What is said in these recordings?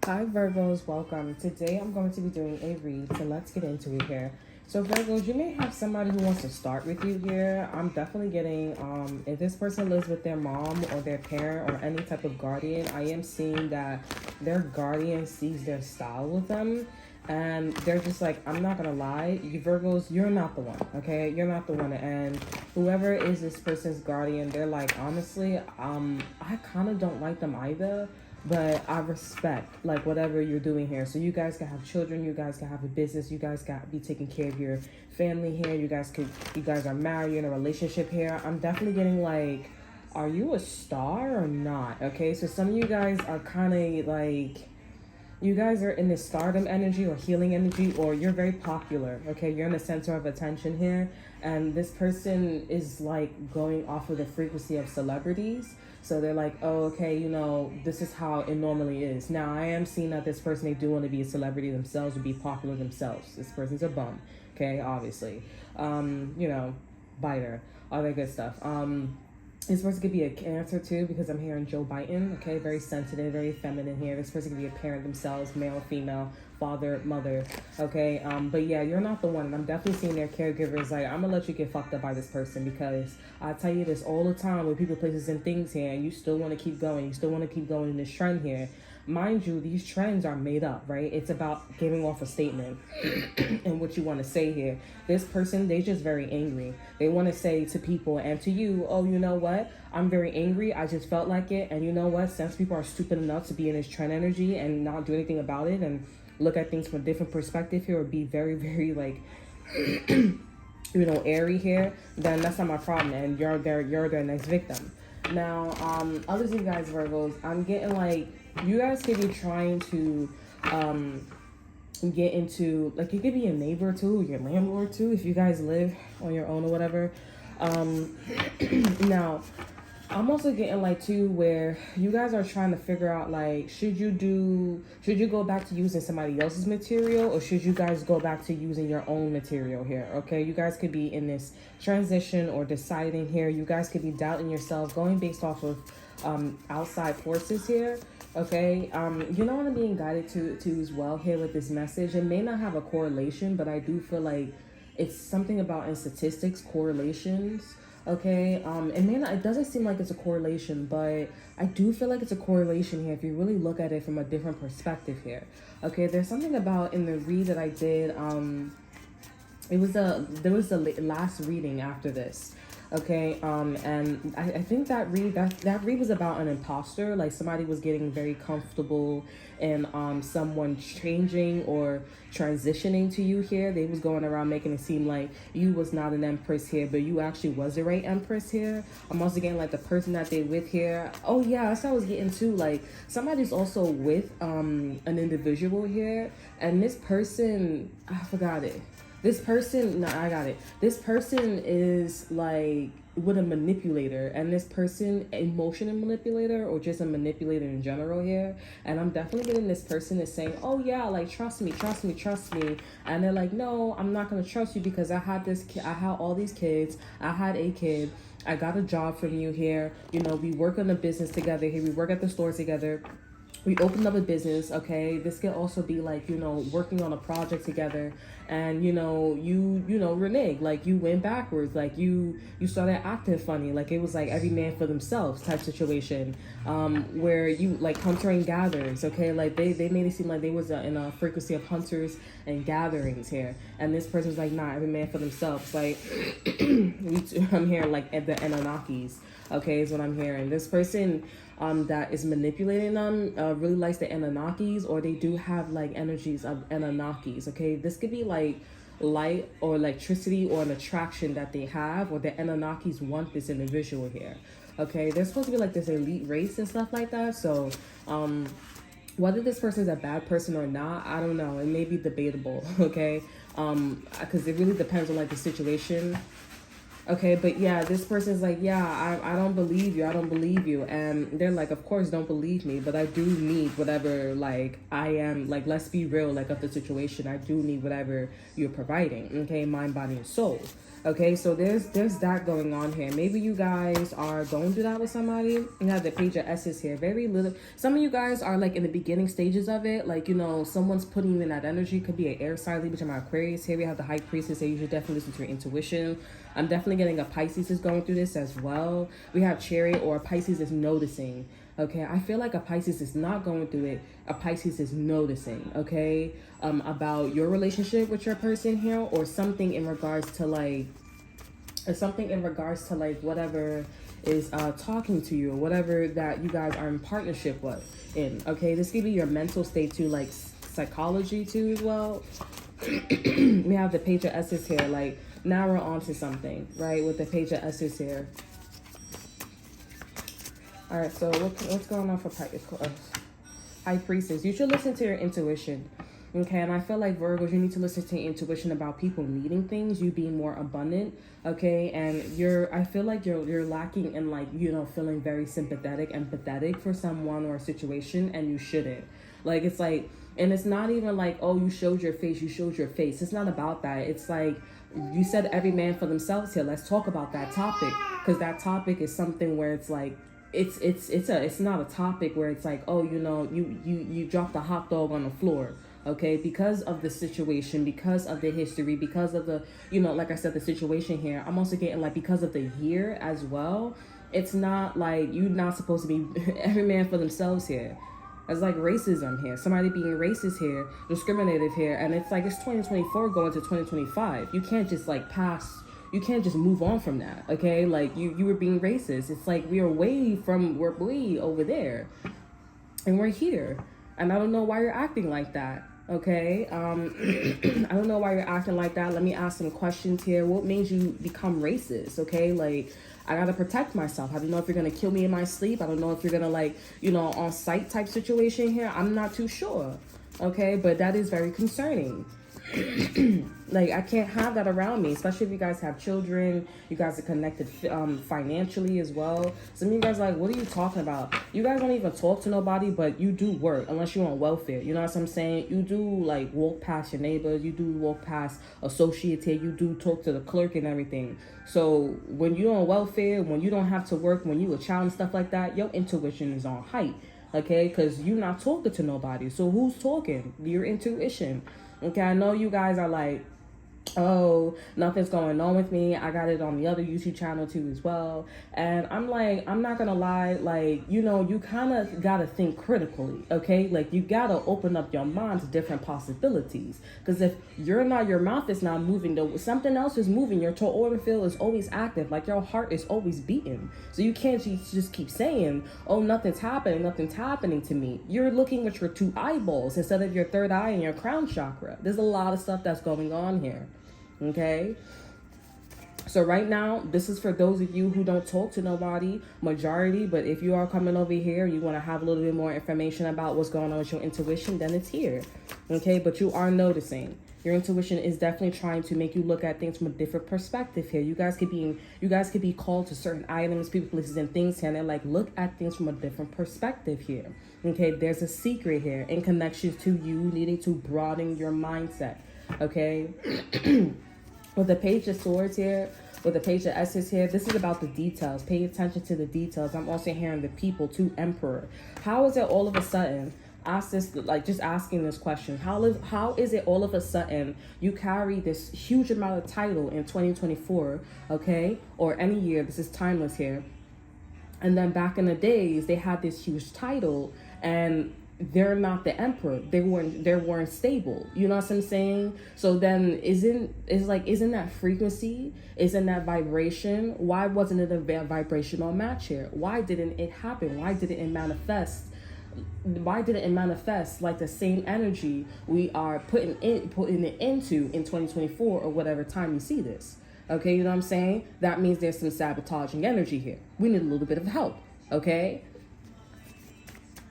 Hi Virgos, welcome. Today I'm going to be doing a read, so let's get into it here. So Virgos, you may have somebody who wants to start with you here. I'm definitely getting, if this person lives with their mom or their parent or any type of guardian, I am seeing that their guardian sees their style with them. And they're just like, I'm not gonna lie, you Virgos, you're not the one, okay? You're not the one. And whoever is this person's guardian, they're like, honestly, I kind of don't like them either, but I respect like whatever you're doing here. So you guys can have children, you guys can have a business, you guys got to be taking care of your family here. You guys are married, you're in a relationship here. I'm definitely getting like, are you a star or not? Okay, so some of you guys are kind of like, you guys are in this stardom energy or healing energy, or you're very popular. Okay, you're in the center of attention here, and this person is like going off of the frequency of celebrities. So they're like, oh, okay, this is how it normally is. Now I am seeing that this person, they do want to be a celebrity themselves or be popular themselves. This person's a bum. Okay, obviously, biter, all that good stuff. This person could be a Cancer too, because I'm hearing Joe Biden. Okay, very sensitive, very feminine here. This person could be a parent themselves, male, female, father, mother. Okay, but yeah, you're not the one. And I'm definitely seeing their caregivers like, I'm gonna let you get fucked up by this person, because I tell you this all the time with people, places, and things here, and you still want to keep going. You still want to keep going in this trend here. Mind you, these trends are made up, right? It's about giving off a statement and what you want to say here. This person, they just very angry. They want to say to people and to you, oh, you know what? I'm very angry. I just felt like it. And you know what? Since people are stupid enough to be in this trend energy and not do anything about it and look at things from a different perspective here, or be very, very like, airy here, then that's not my problem. And you're their next victim. Now, others of you guys, Virgos, I'm getting like, you guys could be trying to get into, like, you could be a neighbor too, your landlord too, if you guys live on your own or whatever. Now, I'm also getting like too, where you guys are trying to figure out like, should you go back to using somebody else's material, or should you guys go back to using your own material here? Okay, you guys could be in this transition or deciding here. You guys could be doubting yourself, going based off of outside forces here. Okay, you know what I'm being guided to as well here with this message. It may not have a correlation, but I do feel like it's something about, in statistics, correlations. Okay, it doesn't seem like it's a correlation, but I do feel like it's a correlation here if you really look at it from a different perspective here. Okay, there's something about, in the read that I did, there was the last reading after this. Okay, and I think that read was about an imposter, like somebody was getting very comfortable and someone changing or transitioning to you here. They was going around making it seem like you was not an empress here, but you actually was the right empress here. I'm also getting like the person that they with here. Oh yeah, that's what I was getting too. Like, somebody's also with an individual here, and this person, I forgot it. This person, no, I got it. This person is like with a manipulator, and this person, emotional manipulator, or just a manipulator in general here. And I'm definitely getting this person is saying, oh yeah, like, trust me. And they're like, no, I'm not gonna trust you, because I had all these kids. I had a kid. I got a job from you here. We work on a business together here. We work at the store together. We opened up a business. Okay, this could also be like, working on a project together, and you reneged, like you went backwards, like you started acting funny, like it was like every man for themselves type situation, where you like hunter and gatherers. Okay, like they made it seem like they was in a frequency of hunters and gatherings here, and this person's like, nah, every man for themselves. Like, I'm hearing like the Anunnakis. Okay, is what I'm hearing. This person that is manipulating them really likes the Anunnakis, or they do have like energies of Anunnakis. Okay, this could be like light or electricity or an attraction that they have, or the Anunnakis want this individual here. Okay, they're supposed to be like this elite race and stuff like that. So whether this person is a bad person or not, I don't know. It may be debatable. Okay, because it really depends on like the situation. Okay, but yeah, this person's like, yeah, I don't believe you. I don't believe you. And they're like, of course, don't believe me, but I do need whatever, like, I am, like, let's be real, like, of the situation. I do need whatever you're providing, okay, mind, body, and soul. Okay, so there's that going on here. Maybe you guys are going through that with somebody. You have the Page of S's here. Very little. Some of you guys are like in the beginning stages of it. Like, you know, someone's putting you in that energy. Could be an air sign, Libra, Gemini, Aquarius. Here we have the High Priestess. So you should definitely listen to your intuition. I'm definitely getting a Pisces is going through this as well. We have Chariot, or a Pisces is noticing. Okay, I feel like a Pisces is not going through it. A Pisces is noticing, okay, about your relationship with your person here, or something in regards to like, whatever is talking to you, or whatever that you guys are in partnership with. Okay, this could be your mental state too, like psychology too as well. We have the Page of S's here, like now we're on to something, right, with the Page of S's here. All right, so what's going on for High Priestess? You should listen to your intuition, okay? And I feel like Virgos, you need to listen to your intuition about people needing things, you being more abundant, okay? And I feel like you're lacking in, like, you know, feeling very sympathetic, empathetic for someone or a situation, and you shouldn't. Like, it's like, and it's not even like, oh, you showed your face. It's not about that. It's like, you said every man for themselves here. Let's talk about that topic, because that topic is something where it's like, it's not a topic where it's like, oh, you know, you dropped a hot dog on the floor, okay, because of the situation, because of the history, because of the, you know, like I said, the situation here. I'm also getting like, because of the year as well. It's not like you're not supposed to be every man for themselves here. It's like racism here, somebody being racist here, discriminative here, and it's like, it's 2024 going to 2025. You can't just like you can't just move on from that, okay? Like, you were being racist. It's like, we're way over there, and we're here. And I don't know why you're acting like that, okay? I don't know why you're acting like that. Let me ask some questions here. What made you become racist, okay? Like, I gotta protect myself. I don't know if you're gonna kill me in my sleep. I don't know if you're gonna, like, you know, on site type situation here. I'm not too sure, okay? But that is very concerning. Like, I can't have that around me, especially if you guys have children, you guys are connected financially as well. Some of you guys are like, what are you talking about? You guys don't even talk to nobody, but you do work, unless you're on welfare. You know what I'm saying? You do like walk past your neighbors, you do walk past associates here, you do talk to the clerk and everything. So when you're on welfare, when you don't have to work, when you a child and stuff like that, your intuition is on height, okay? Because you're not talking to nobody. So who's talking? Your intuition. Okay, I know you guys are like, oh, nothing's going on with me. I got it on the other YouTube channel too as well. And I'm like, I'm not gonna lie, like, you know, you kind of gotta think critically, okay? Like, you gotta open up your mind to different possibilities. Because if your mouth is not moving, though, something else is moving. Your organ field is always active, like your heart is always beating. So you can't just keep saying, oh, nothing's happening to me. You're looking with your two eyeballs instead of your third eye and your crown chakra. There's a lot of stuff that's going on here. Okay, so right now, this is for those of you who don't talk to nobody, majority, but if you are coming over here, you want to have a little bit more information about what's going on with your intuition, then it's here. Okay, but you are noticing. Your intuition is definitely trying to make you look at things from a different perspective here. You guys could be called to certain items, people, places, and things here, and they're like, look at things from a different perspective here. Okay, there's a secret here in connection to you needing to broaden your mindset. Okay. With the Page of Swords here, with the Page of S's here, this is about the details. Pay attention to the details. I'm also hearing the people to Emperor. How is it all of a sudden, ask this, like, just asking this question, how is it all of a sudden you carry this huge amount of title in 2024, okay, or any year, this is timeless here, and then back in the days, they had this huge title, and they're not the emperor. They weren't stable. You know what I'm saying? So then isn't that frequency? Isn't that vibration? Why wasn't it a vibrational match here? Why didn't it happen? Why didn't it manifest? Why didn't it manifest like the same energy we are putting it into in 2024 or whatever time you see this? Okay, you know what I'm saying? That means there's some sabotaging energy here. We need a little bit of help. Okay.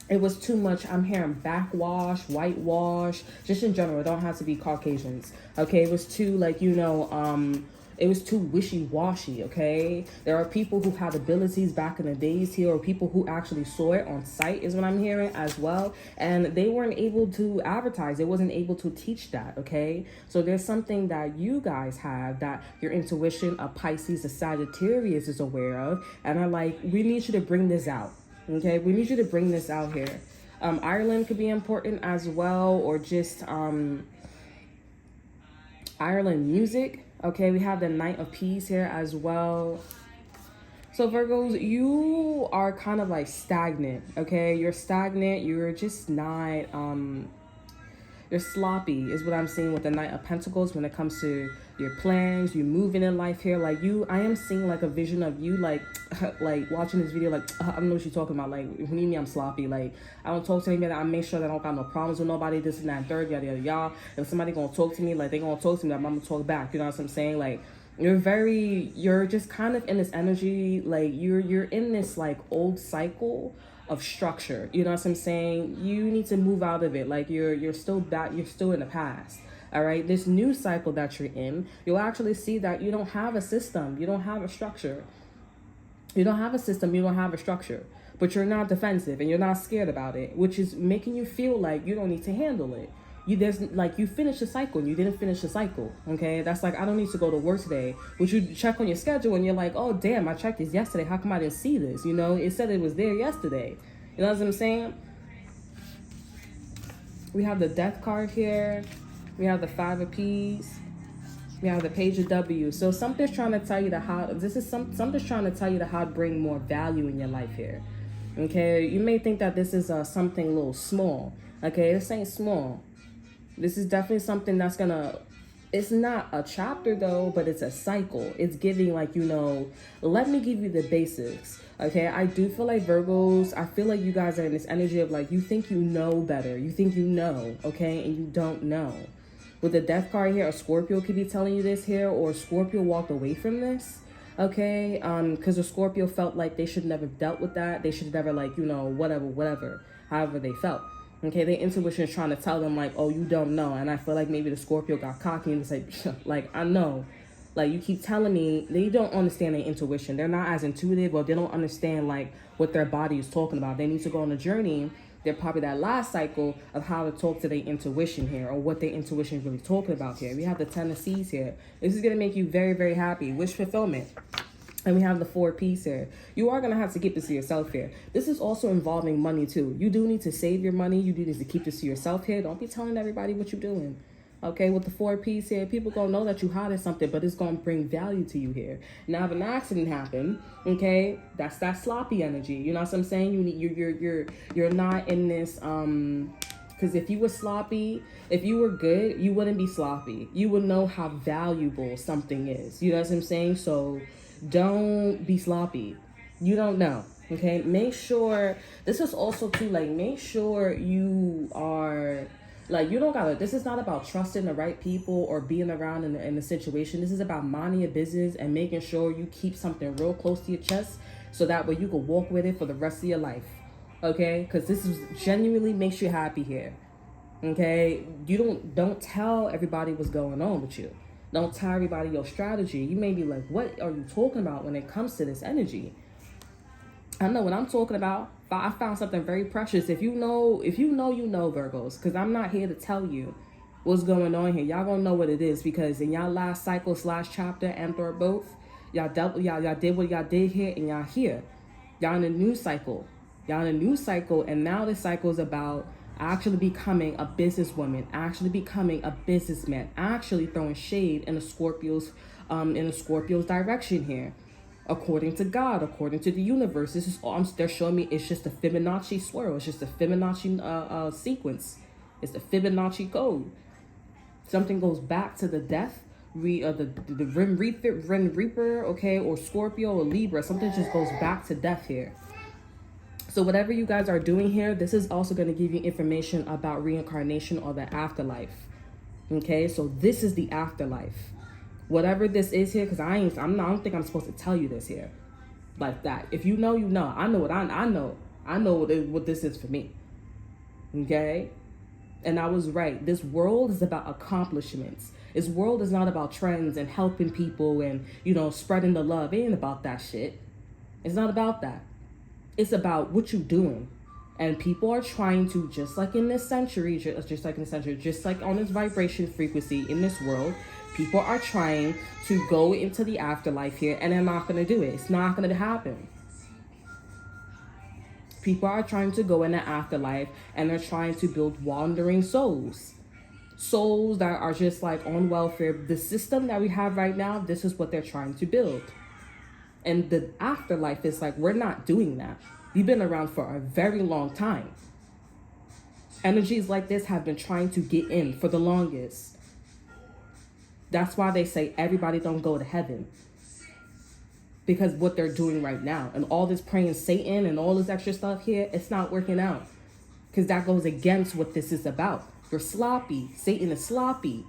It was too much. I'm hearing backwash, whitewash, just in general. It don't have to be Caucasians. Okay, it was too, like, you know, It was too wishy-washy, okay? There are people who had abilities back in the days here, or people who actually saw it on site is what I'm hearing as well. And they weren't able to advertise. They wasn't able to teach that, okay? So there's something that you guys have that your intuition, a Pisces, a Sagittarius is aware of. And I'm like, we need you to bring this out, okay? We need you to bring this out here. Ireland could be important as well, or just Ireland music. Okay, we have the Knight of Peace here as well. So Virgos, you are kind of like stagnant, okay? You're stagnant. You're just not, you're sloppy is what I'm seeing with the Knight of Pentacles when it comes to your plans, you moving in life here. Like I am seeing like a vision of you like watching this video like, I don't know what you're talking about. Like, what do you mean I'm sloppy? Like, I don't talk to anybody. I make sure that I don't got no problems with nobody, this and that and third, yada, yada, yada. If somebody gonna talk to me, like, they gonna talk to me, I'm gonna talk back. You know what I'm saying? Like, you're just kind of in this energy, like, you're in this, like, old cycle of structure. You know what I'm saying? You need to move out of it. Like, you're still back, you're still in the past. All right, this new cycle that you're in, you'll actually see that you don't have a system, you don't have a structure. You don't have a system, you don't have a structure, but you're not defensive and you're not scared about it, which is making you feel like you don't need to handle it. You finished the cycle and you didn't finish the cycle, okay? That's like, I don't need to go to work today, which you check on your schedule and you're like, oh, damn, I checked this yesterday. How come I didn't see this? You know, it said it was there yesterday. You know what I'm saying? We have the Death card here. We have the Five of Peas. We have the Page of W. So something's trying to tell you something's trying to tell you how to bring more value in your life here. Okay, you may think that this is something a little small. Okay, this ain't small. This is definitely something that's it's not a chapter though, but it's a cycle. It's giving, like, you know, let me give you the basics. Okay, I do feel like Virgos, I feel like you guys are in this energy of like, you think you know better. You think you know, okay, and you don't know. With the Death card here, a Scorpio could be telling you this here, or Scorpio walked away from this, okay? Because a Scorpio felt like they should never dealt with that. They should never, like, you know, whatever, however they felt. Okay, their intuition is trying to tell them, like, oh, you don't know. And I feel like maybe the Scorpio got cocky and was like, I know. Like, you keep telling me. They don't understand their intuition. They're not as intuitive, or they don't understand, like, what their body is talking about. They need to go on a journey. They're probably that last cycle of how to talk to their intuition here, or what their intuition is really talking about here. We have the Ten of Seas here. This is going to make you very, very happy. Wish fulfillment. And we have the Four of Peace here. You are going to have to keep this to yourself here. This is also involving money too. You do need to save your money. You do need to keep this to yourself here. Don't be telling everybody what you're doing. Okay, with the Four of Peace here, people gonna know that you hiding something, but it's gonna bring value to you here. Now, if an accident happened, okay, that's that sloppy energy. You know what I'm saying? You're not in this because if you were sloppy, if you were good, you wouldn't be sloppy. You would know how valuable something is. You know what I'm saying? So don't be sloppy. You don't know. Okay, make sure this is also too, like, make sure you are. Like, you don't gotta, this is not about trusting the right people or being around in the situation. This is about minding your business and making sure you keep something real close to your chest so that way you can walk with it for the rest of your life. Okay? Because this is genuinely makes you happy here. Okay? You don't tell everybody what's going on with you. Don't tell everybody your strategy. You may be like, what are you talking about when it comes to this energy? I know what I'm talking about. I found something very precious. If you know, you know, Virgos, because I'm not here to tell you what's going on here. Y'all gonna know what it is, because in y'all last cycle / chapter and or both, y'all did what y'all did here, and y'all here. Y'all in a new cycle. Y'all in a new cycle, and now this cycle is about actually becoming a businesswoman, actually becoming a businessman, actually throwing shade in a Scorpio's direction here. According to God, according to the universe, this is all they're showing me. It's just a Fibonacci swirl. It's just a Fibonacci sequence. It's the Fibonacci code. Something goes back to the death, the Rim Reaper, okay, or Scorpio or Libra. Something just goes back to death here. So whatever you guys are doing here, this is also going to give you information about reincarnation or the afterlife. Okay, so this is the afterlife. Whatever this is here, because I don't think I'm supposed to tell you this here, like that. If you know, you know. I know what I know. I know what this is for me. Okay, and I was right. This world is about accomplishments. This world is not about trends and helping people and, you know, spreading the love. It ain't about that shit. It's not about that. It's about what you doing. And people are trying to, just like in this century, just like on this vibration frequency in this world, people are trying to go into the afterlife here, and they're not going to do it. It's not going to happen. People are trying to go in the afterlife, and they're trying to build wandering souls. Souls that are just like on welfare. The system that we have right now, this is what they're trying to build. And the afterlife is like, we're not doing that. We've been around for a very long time. Energies like this have been trying to get in for the longest. That's why they say everybody don't go to heaven. Because what they're doing right now, and all this praying Satan and all this extra stuff here, it's not working out. Because that goes against what this is about. You're sloppy. Satan is sloppy.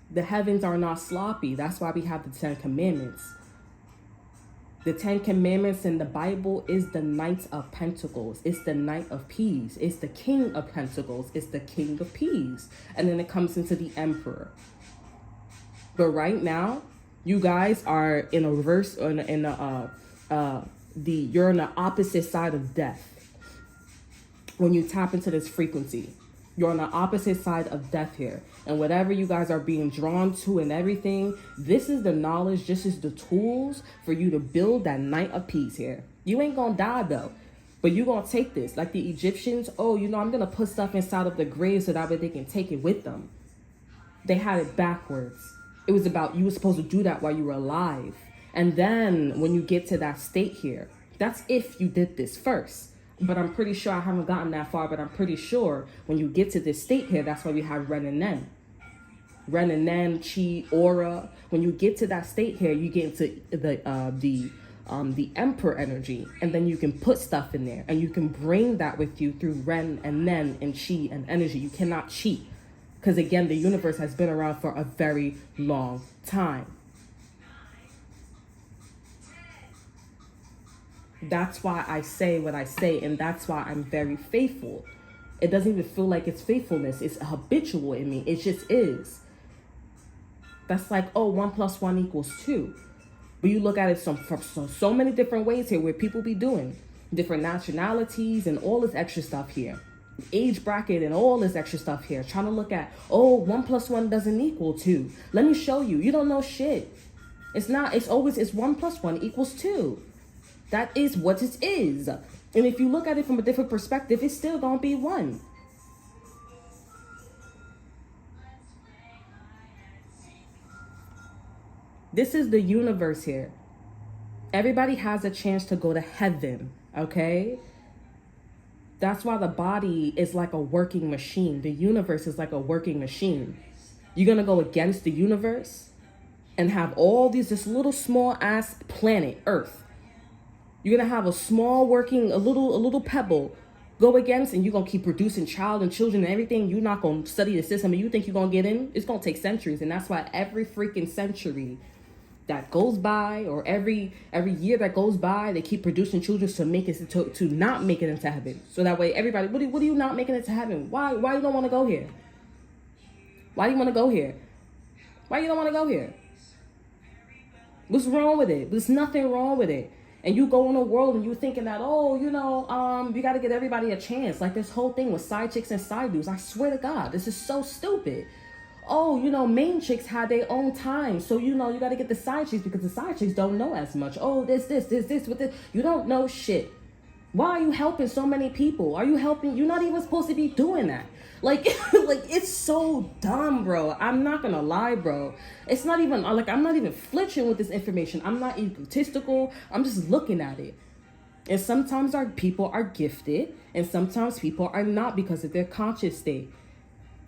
The heavens are not sloppy. That's why we have the 10 Commandments. The 10 Commandments in the Bible is the Knight of Pentacles. It's the Knight of Peace. It's the King of Pentacles. It's the King of Peace. And then it comes into the Emperor. But right now, you guys are in a reverse, you're on the opposite side of death. When you tap into this frequency, you're on the opposite side of death here. And whatever you guys are being drawn to and everything, this is the knowledge, this is the tools for you to build that Knight of Peace here. You ain't gonna die though, but you gonna take this. Like the Egyptians, oh, you know, I'm gonna put stuff inside of the grave so that way they can take it with them. They had it backwards. It was about, you were supposed to do that while you were alive. And then when you get to that state here, that's if you did this first. But I'm pretty sure, I haven't gotten that far, but I'm pretty sure when you get to this state here, that's why we have Ren and Nen. Ren and Nen, Chi, Aura. When you get to that state here, you get into the Emperor energy, and then you can put stuff in there, and you can bring that with you through Ren and Nen and Chi and energy. You cannot cheat, because again, the universe has been around for a very long time. That's why I say what I say, and that's why I'm very faithful. It doesn't even feel like it's faithfulness. It's habitual in me. It just is. That's like, oh, 1 + 1 = 2. But you look at it from so many different ways here where people be doing different nationalities and all this extra stuff here. Age bracket and all this extra stuff here. Trying to look at, oh, 1 + 1 doesn't = 2. Let me show you. You don't know shit. It's not. It's always, it's 1 + 1 = 2. That is what it is. And if you look at it from a different perspective, it's still going to be 1. This is the universe here. Everybody has a chance to go to heaven, okay? That's why the body is like a working machine. The universe is like a working machine. You're going to go against the universe and have all this little small ass planet, Earth. You're going to have a small working, a little pebble go against, and you're going to keep producing child and children and everything. You're not going to study the system, and you think you're going to get in? It's going to take centuries. And that's why every freaking century that goes by, or every year that goes by, they keep producing children to make it to not make it into heaven. So that way everybody, what are you not making it to heaven? Why you don't want to go here? Why do you want to go here? Why you don't want to go here? What's wrong with it? There's nothing wrong with it. And you go in the world and you thinking that, oh, you know, you got to give everybody a chance. Like this whole thing with side chicks and side dudes. I swear to God, this is so stupid. Oh, you know, main chicks had their own time. So, you know, you got to get the side chicks because the side chicks don't know as much. Oh, this with this. You don't know shit. Why are you helping so many people? Are you helping? You're not even supposed to be doing that. Like, like it's so dumb, bro. I'm not gonna lie, bro. It's not even like I'm not even flinching with this information. I'm not egotistical. I'm just looking at it. And sometimes our people are gifted, and sometimes people are not because of their conscious state.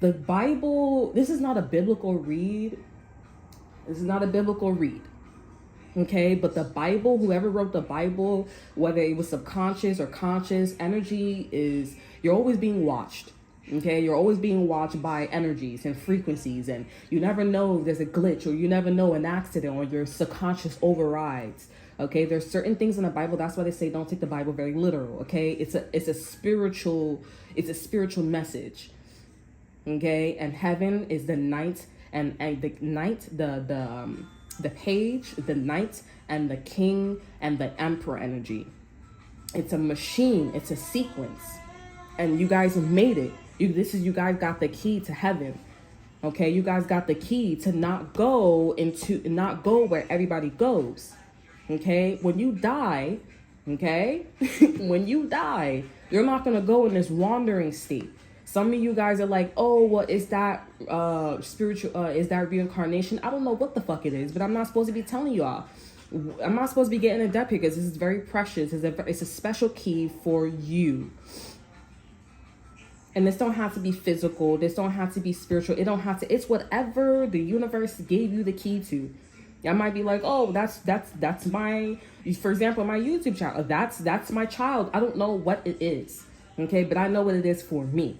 The Bible. This is not a biblical read. This is not a biblical read. Okay, but the Bible, whoever wrote the Bible, whether it was subconscious or conscious, energy is, you're always being watched. Okay, you're always being watched by energies and frequencies, and you never know if there's a glitch, or you never know an accident, or your subconscious overrides. Okay, there's certain things in the Bible. That's why they say don't take the Bible very literal. Okay, it's a spiritual message. Okay, and heaven is the knight, and the knight, the page, the knight, and the king, and the emperor energy. It's a machine. It's a sequence, and you guys have made it. You guys got the key to heaven. Okay, you guys got the key to not go where everybody goes. Okay, when you die, okay, when you die, you're not gonna go in this wandering state. Some of you guys are like, oh, well, is that spiritual? Is that reincarnation? I don't know what the fuck it is, but I'm not supposed to be telling y'all. I'm not supposed to be getting in depth here because this is very precious. It's a special key for you. And this don't have to be physical. This don't have to be spiritual. It don't have to. It's whatever the universe gave you the key to. I might be like, oh, that's my, for example, my YouTube channel. That's my child. I don't know what it is. Okay, but I know what it is for me.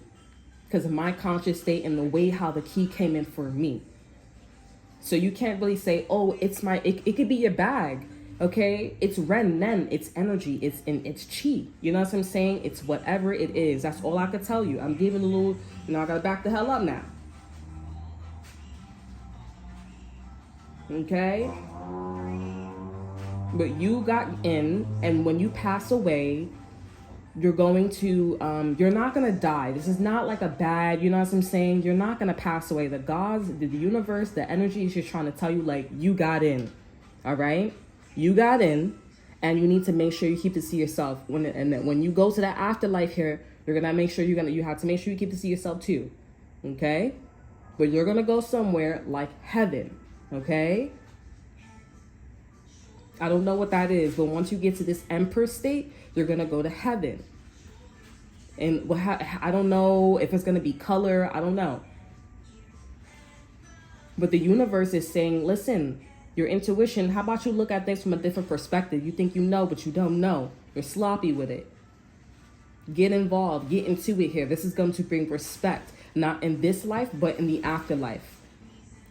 Because of my conscious state and the way how the key came in for me. So you can't really say, oh, it's my, it could be your bag. Okay, it's Ren Nen, it's energy, it's chi. You know what I'm saying? It's whatever it is. That's all I could tell you. I'm giving a little, I gotta back the hell up now. Okay? But you got in, and when you pass away, you're going to, you're not gonna die. This is not like a bad, you know what I'm saying? You're not gonna pass away. The gods, the universe, the energy is just trying to tell you, like, you got in. All right? You got in, and you need to make sure you keep to see yourself. When you go to that afterlife here, you're gonna make sure you have to make sure you keep to see yourself too, okay? But you're gonna go somewhere like heaven, okay? I don't know what that is, but once you get to this emperor state, you're gonna go to heaven. And I don't know if it's gonna be color. I don't know. But the universe is saying, listen. Your intuition, how about you look at things from a different perspective? You think you know, but you don't know. You're sloppy with it. Get involved. Get into it here. This is going to bring respect, not in this life, but in the afterlife.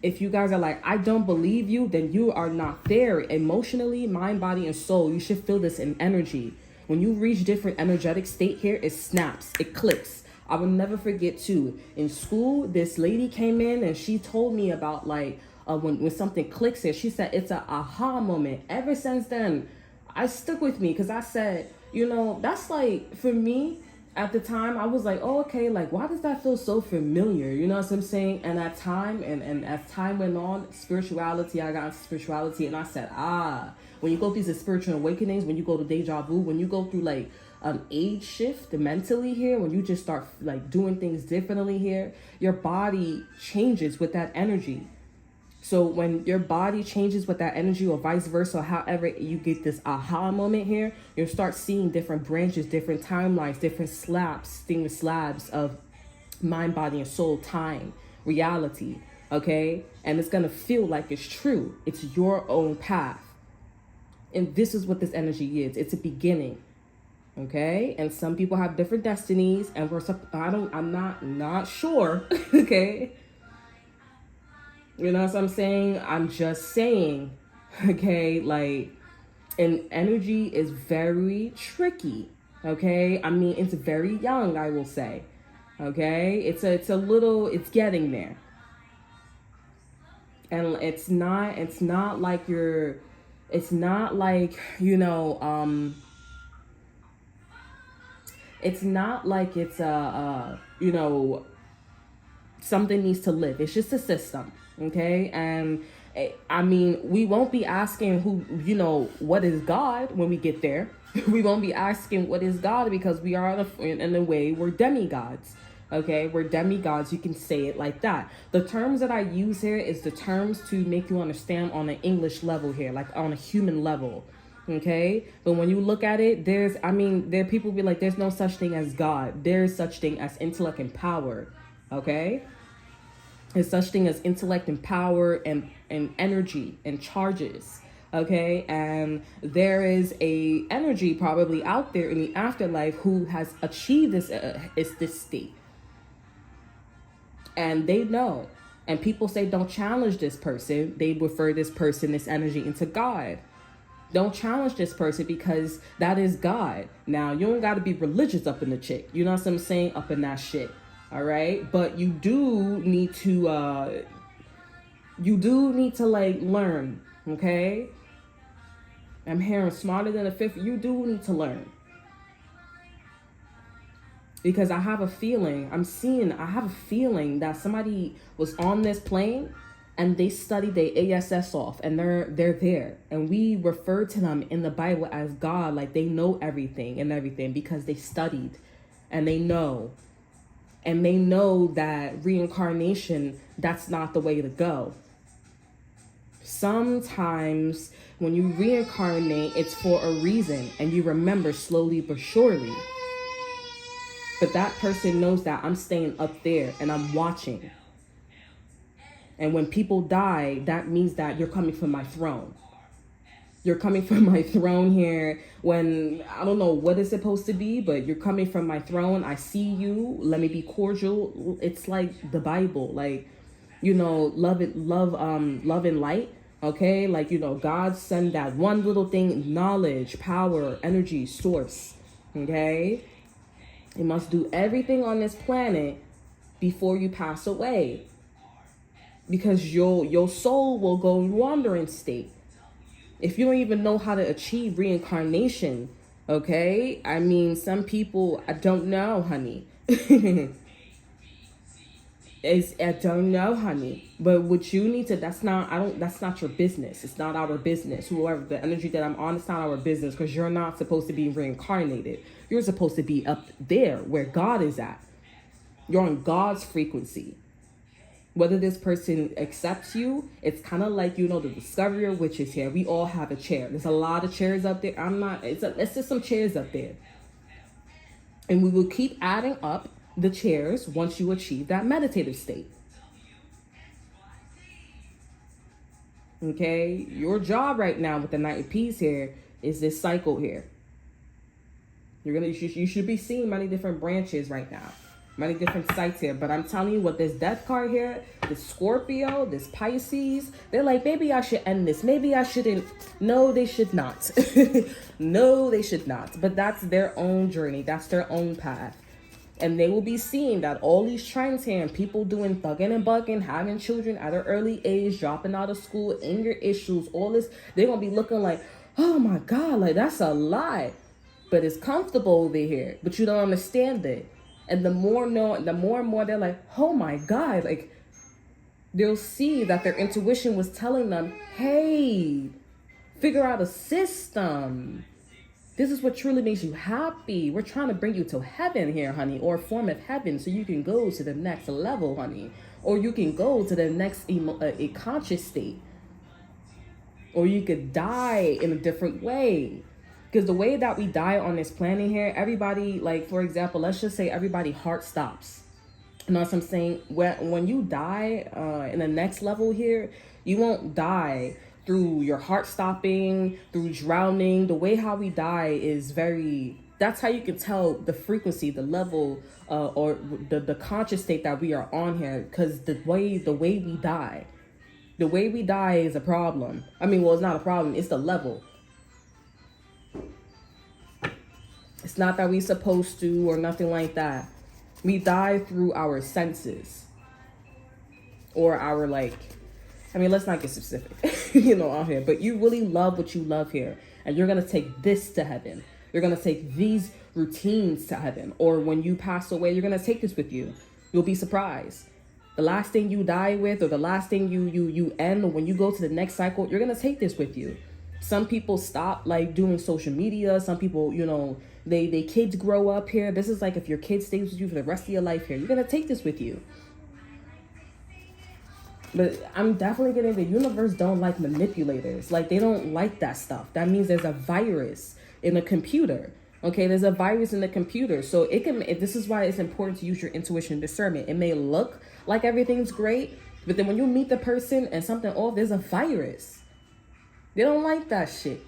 If you guys are like, I don't believe you, then you are not there. Emotionally, mind, body, and soul, you should feel this in energy. When you reach different energetic state here, it snaps. It clicks. I will never forget, too. In school, this lady came in and she told me about, like, when something clicks here, she said it's a aha moment. Ever since then, I stuck with me because I said, that's like, for me at the time, I was like, oh, okay, like, why does that feel so familiar? You know what I'm saying? And at time, and as time went on, spirituality, I got into spirituality, and I said, when you go through these spiritual awakenings, when you go to deja vu, when you go through like age shift mentally here, when you just start like doing things differently here, your body changes with that energy. So when your body changes with that energy, or vice versa, however you get this aha moment here, you'll start seeing different branches, different timelines, different slabs of mind, body, and soul, time, reality, okay? And it's going to feel like it's true. It's your own path. And this is what this energy is. It's a beginning, okay? And some people have different destinies, and I'm not sure, okay? You know what I'm saying? I'm just saying, okay, like, and energy is very tricky, okay? I mean, it's very young, I will say, okay? It's getting there. And it's not like it's not like it's something needs to live. It's just a system. Okay, and I mean, we won't be asking what is God when we get there. We won't be asking what is God because we are in a way we're demigods. Okay, we're demigods. You can say it like that. The terms that I use here is the terms to make you understand on an English level here, like on a human level. Okay, but when you look at it, there are people be like, there's no such thing as God. There's such thing as intellect and power. Okay. There's such thing as intellect and power and energy and charges, okay? And there is a energy probably out there in the afterlife who has achieved this state. And they know. And people say, don't challenge this person. They refer this person, this energy, into God. Don't challenge this person because that is God. Now, you don't got to be religious up in the chick. You know what I'm saying? Up in that shit. All right. But you do need to like learn. Okay. I'm hearing smarter than a fifth. You do need to learn. Because I have a feeling, I have a feeling that somebody was on this plane and they studied their ASS off and they're there. And we refer to them in the Bible as God, like they know everything and everything because they studied and they know. And they know that reincarnation, that's not the way to go. Sometimes when you reincarnate, it's for a reason and you remember slowly but surely. But that person knows that I'm staying up there and I'm watching. And when people die, that means that you're coming from my throne. You're coming from my throne here when, I don't know what it's supposed to be, but you're coming from my throne. I see you. Let me be cordial. It's like the Bible, like, you know, love and light. Okay. Like, you know, God send that one little thing, knowledge, power, energy, source. Okay. You must do everything on this planet before you pass away. Because your soul will go in wandering state. If you don't even know how to achieve reincarnation, okay? I mean, some people, I don't know, honey. I don't know, honey. But what you need to, that's not your business. It's not our business. Whoever, the energy that I'm on, it's not our business because you're not supposed to be reincarnated. You're supposed to be up there where God is at. You're on God's frequency. Whether this person accepts you, it's kind of like, you know, the discovery of witches here. We all have a chair. There's a lot of chairs up there. It's just some chairs up there. And we will keep adding up the chairs once you achieve that meditative state. Okay? Your job right now with the Knight of Peace here is this cycle here. You should be seeing many different branches right now. Many different sites here, but I'm telling you what, this death card here, this Scorpio, this Pisces, they're like, maybe I should end this. Maybe I shouldn't. No, they should not. No, they should not. But that's their own journey. That's their own path. And they will be seeing that all these trends here, and people doing thugging and bugging, having children at an early age, dropping out of school, anger issues, all this, they're going to be looking like, oh my God, like that's a lie. But it's comfortable over here, but you don't understand it. And the more and more they're like, oh my God, like they'll see that their intuition was telling them, hey, figure out a system. This is what truly makes you happy. We're trying to bring you to heaven here, honey, or a form of heaven so you can go to the next level, honey. Or you can go to the next a conscious state. Or you could die in a different way. Because the way that we die on this planet here, everybody, like, for example, let's just say everybody heart stops. You know what I'm saying? When you die in the next level here, you won't die through your heart stopping, through drowning. The way how we die is that's how you can tell the frequency, the level, or the conscious state that we are on here. Because the way we die is a problem. I mean, well, it's not a problem. It's the level. It's not that we're supposed to or nothing like that. We die through our senses. Or our, like, I mean, let's not get specific, you know, out here. But you really love what you love here. And you're going to take this to heaven. You're going to take these routines to heaven. Or when you pass away, you're going to take this with you. You'll be surprised. The last thing you die with, or the last thing you end, or when you go to the next cycle, you're going to take this with you. Some people stop, like, doing social media. Some people, you know, they kids grow up here. This is like if your kid stays with you for the rest of your life here. You're going to take this with you. But I'm definitely getting the universe don't like manipulators. Like, they don't like that stuff. That means there's a virus in a computer. Okay, there's a virus in the computer. So this is why it's important to use your intuition and discernment. It may look like everything's great, but then when you meet the person and something off, there's a virus. They don't like that shit.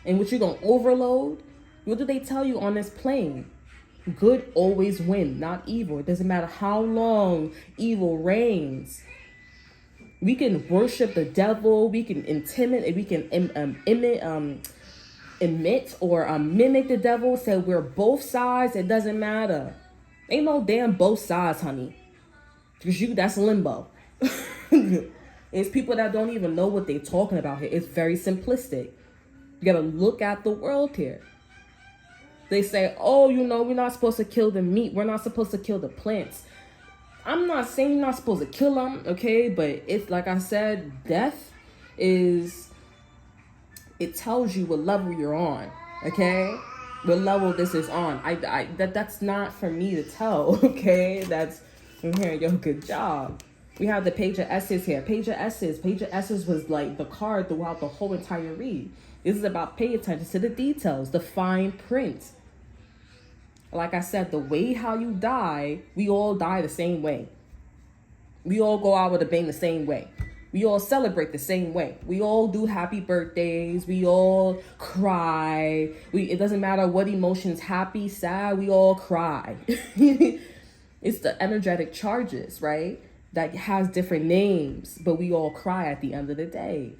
And what you gonna overload? What do they tell you on this plane? Good always win, not evil. It doesn't matter how long evil reigns. We can worship the devil. We can intimidate. We can emit or mimic the devil. Say we're both sides. It doesn't matter. Ain't no damn both sides, honey. Because that's limbo. It's people that don't even know what they're talking about here. It's very simplistic. You gotta look at the world here. They say, oh, we're not supposed to kill the meat. We're not supposed to kill the plants. I'm not saying you're not supposed to kill them, okay? But it's like I said, death is, it tells you what level you're on, okay? What level this is on. That's not for me to tell, okay? That's, yo, good job. We have the Page of S's here. Page of S's. Page of S's was like the card throughout the whole entire read. This is about pay attention to the details, the fine print. Like I said, the way how you die, we all die the same way. We all go out with a bang the same way. We all celebrate the same way. We all do happy birthdays. We all cry. It doesn't matter what emotions, happy, sad, we all cry. It's the energetic charges, right? That has different names, but we all cry at the end of the day.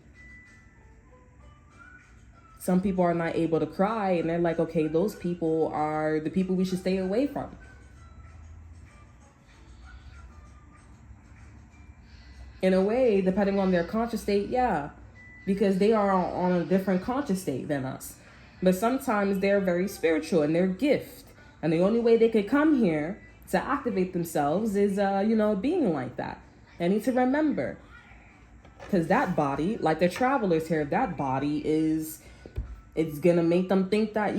Some people are not able to cry, and they're like, okay, those people are the people we should stay away from. In a way, depending on their conscious state, yeah, because they are on a different conscious state than us. But sometimes they're very spiritual and they're gift. And the only way they could come here to activate themselves is, being like that. They need to remember. Because that body, like the travelers here, that body it's going to make them think that,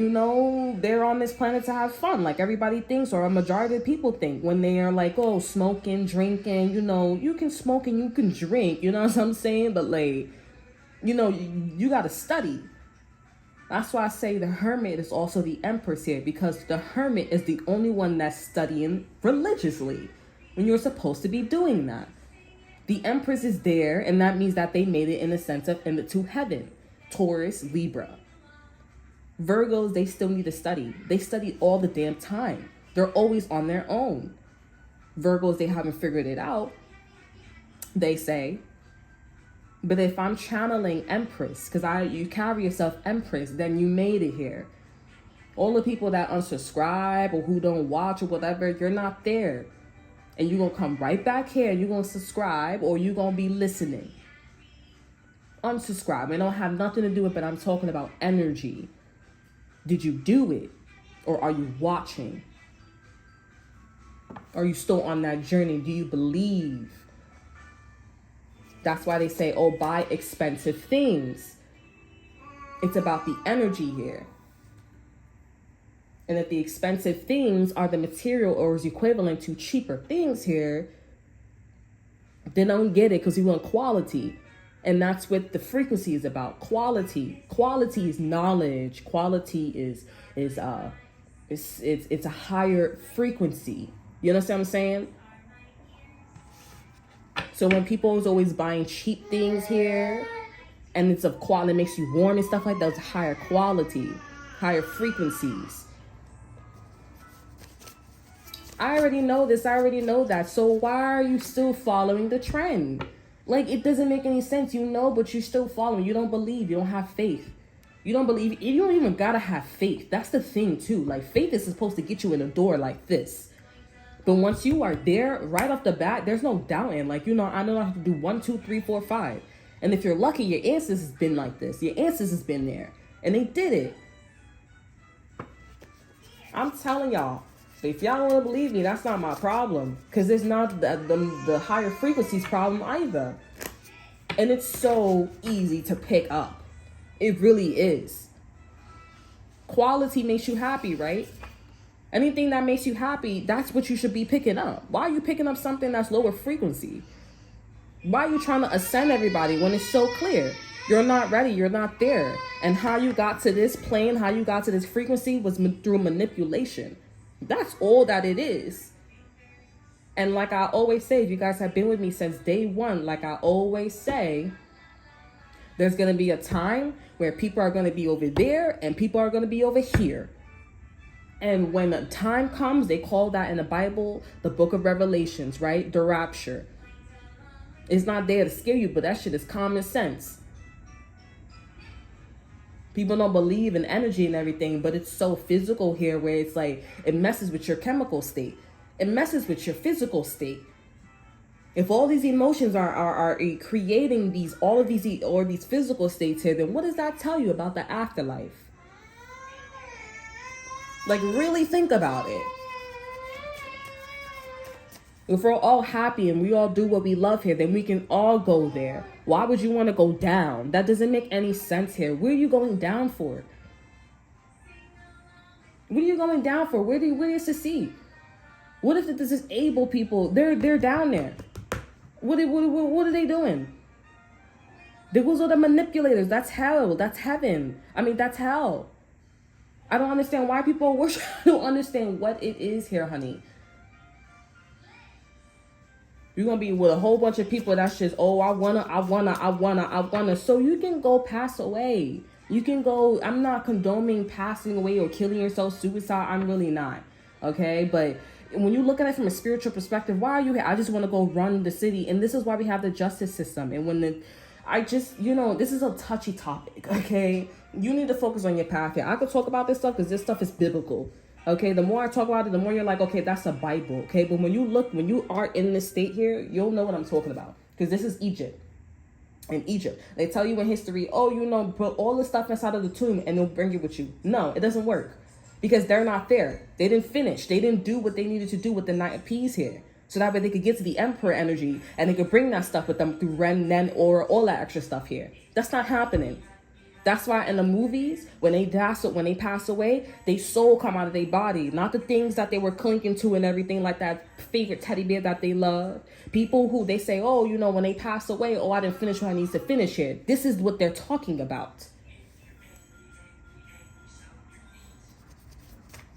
they're on this planet to have fun. Like everybody thinks, or a majority of people think when they are like, oh, smoking, drinking, you can smoke and you can drink, you know what I'm saying? But like, you got to study. That's why I say the hermit is also the empress here, because the hermit is the only one that's studying religiously when you're supposed to be doing that. The empress is there, and that means that they made it in the sense of to heaven. Taurus, Libra. Virgos, they still need to study. They study all the damn time. They're always on their own. Virgos, they haven't figured it out, they say. But if I'm channeling Empress, because you carry yourself Empress, then you made it here. All the people that unsubscribe or who don't watch or whatever, you're not there. And you're going to come right back here. You're going to subscribe, or you're going to be listening. Unsubscribe. It don't have nothing to do with it, but I'm talking about energy. Did you do it? Or are you watching? Are you still on that journey? Do you believe? That's why they say, oh, buy expensive things. It's about the energy here. And if the expensive things are the material or is equivalent to cheaper things here, then don't get it, because you want quality. And that's what the frequency is about. Quality. Quality is knowledge. Quality is it's a higher frequency. You understand what I'm saying? So when people is always buying cheap things here, and it's of quality, it makes you warm and stuff like that, it's higher quality, higher frequencies. I already know this. I already know that. So why are you still following the trend? Like, it doesn't make any sense, but you're still following. You don't believe. You don't have faith. You don't believe. You don't even gotta have faith. That's the thing, too. Like, faith is supposed to get you in a door like this. But once you are there, right off the bat, there's no doubting. Like, I know I have to do 1, 2, 3, 4, 5. And if you're lucky, your ancestors has been like this. Your ancestors has been there. And they did it. I'm telling y'all. If y'all don't want to believe me, that's not my problem. Because it's not the higher frequencies problem either. And it's so easy to pick up. It really is. Quality makes you happy, right? Anything that makes you happy, that's what you should be picking up. Why are you picking up something that's lower frequency? Why are you trying to ascend everybody when it's so clear? You're not ready. You're not there. And how you got to this plane, how you got to this frequency was through manipulation. That's all that it is. And like I always say, if you guys have been with me since day one, like I always say, there's going to be a time where people are going to be over there and people are going to be over here. And when the time comes, they call that in the Bible, the book of Revelations, right? The rapture. It's not there to scare you, but that shit is common sense. People don't believe in energy and everything, but it's so physical here where it's like, it messes with your chemical state. It messes with your physical state. If all these emotions are creating all of these physical states here, then what does that tell you about the afterlife? Like, really think about it. If we're all happy and we all do what we love here, then we can all go there. Why would you want to go down? That doesn't make any sense here. Where are you going down for? What are you going down for? Where do you see? What if the disabled people, they're down there? What are they doing? Those are the manipulators. That's hell. That's heaven. I mean, that's hell. I don't understand why people worship. I don't understand what it is here, honey. You're going to be with a whole bunch of people that's just, oh, I wanna. So you can go pass away. You can go, I'm not condoning passing away or killing yourself, suicide. I'm really not. Okay? But when you look at it from a spiritual perspective, why are you here? I just want to go run the city. And this is why we have the justice system. And when this is a touchy topic. Okay? You need to focus on your path here. I could talk about this stuff because this stuff is biblical. Okay, the more I talk about it, the more you're like, okay, that's a Bible. Okay, but when you are in this state here, you'll know what I'm talking about. Because this is Egypt. In Egypt, they tell you in history, oh, put all the stuff inside of the tomb and they'll bring it with you. No, it doesn't work. Because they're not there. They didn't finish. They didn't do what they needed to do with the Knight of Peas here. So that way they could get to the Emperor energy and they could bring that stuff with them through Ren, Nen, or all that extra stuff here. That's not happening. That's why in the movies, when they pass away, they soul come out of their body. Not the things that they were clinking to and everything, like that favorite teddy bear that they love. People who they say, oh, when they pass away, oh, I didn't finish what I need to finish here. This is what they're talking about.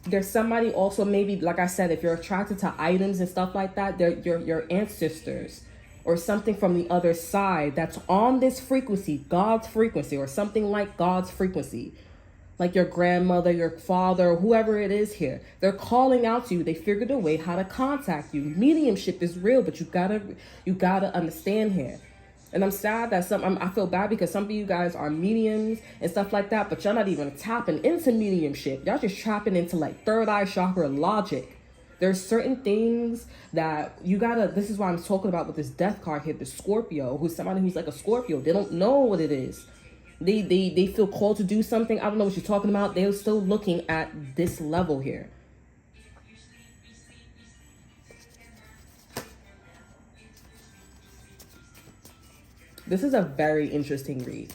There's somebody also, maybe, like I said, if you're attracted to items and stuff like that, they're your ancestors. Or something from the other side that's on this frequency, God's frequency, or something like God's frequency. Like your grandmother, your father, whoever it is here. They're calling out to you. They figured a way how to contact you. Mediumship is real, but you gotta understand here. And I'm sad that I feel bad because some of you guys are mediums and stuff like that, but y'all not even tapping into mediumship. Y'all just trapping into like third eye chakra logic. There's certain things that this is why I'm talking about with this death card here, the Scorpio, who's somebody who's like a Scorpio. They don't know what it is. They feel called to do something. I don't know what you're talking about. They're still looking at this level here. This is a very interesting read.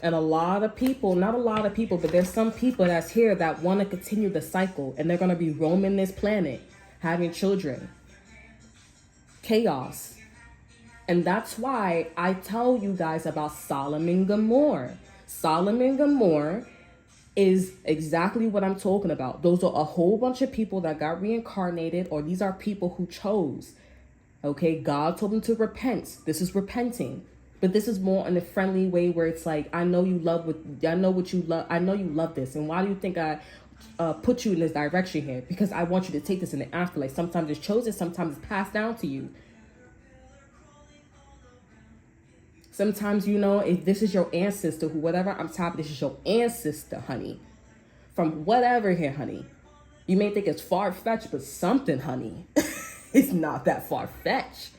And a lot of people, not a lot of people, but there's some people that's here that want to continue the cycle. And they're going to be roaming this planet, having children. Chaos. And that's why I tell you guys about Solomon Gomorrah. Solomon Gomorrah is exactly what I'm talking about. Those are a whole bunch of people that got reincarnated, or these are people who chose. Okay, God told them to repent. This is repenting. But this is more in a friendly way where it's like, I know you love this. And why do you think I put you in this direction here? Because I want you to take this in the afterlife. Sometimes it's chosen, sometimes it's passed down to you. Sometimes, if this is your ancestor, whatever I'm tapping, this is your ancestor, honey. From whatever here, honey. You may think it's far-fetched, but something, honey. It's not that far-fetched.